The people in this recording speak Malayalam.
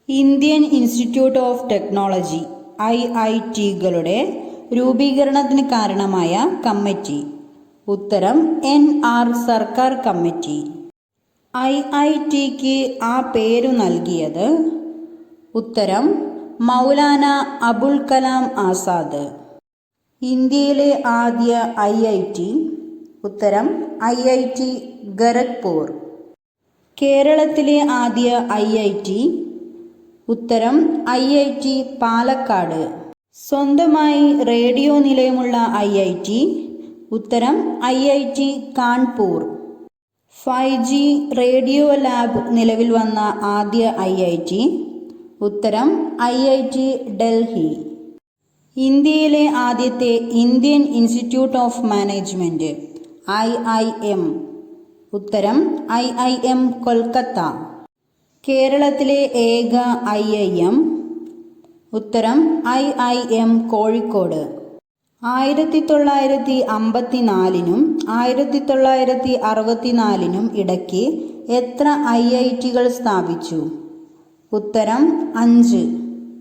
ഇന്ത്യൻ ഇൻസ്റ്റിറ്റ്യൂട്ട് ഓഫ് ടെക്നോളജി IIT-കളുടെ രൂപീകരണത്തിന് കാരണമായ കമ്മിറ്റി. ഉത്തരം NR സർക്കാർ കമ്മിറ്റി. IIT-ക്ക് ആ പേരു നൽകിയത്. ഉത്തരം മൗലാന അബുൽ കലാം ആസാദ്. ഇന്ത്യയിലെ ആദ്യ IIT. ഉത്തരം IIT ഖരഗ്പൂർ. കേരളത്തിലെ ആദ്യ IIT. ഉത്തരം IIT പാലക്കാട്. സ്വന്തമായി റേഡിയോ നിലയമുള്ള IIT. ഉത്തരം IIT Kanpur. 5G radio lab നിലവിൽ വന്ന ആദ്യ IIT. ഉത്തരം IIT ഡൽഹി. ഇന്ത്യയിലെ ആദ്യത്തെ Indian institute of management IIM. ഉത്തരം IIM കൊൽക്കത്ത. കേരളത്തിലെ ഏക IIM. ഉത്തരം IIM കോഴിക്കോട്. 1954-നും 1964-നും ഇടയ്ക്ക് എത്ര IIT-കൾ സ്ഥാപിച്ചു? ഉത്തരം 5.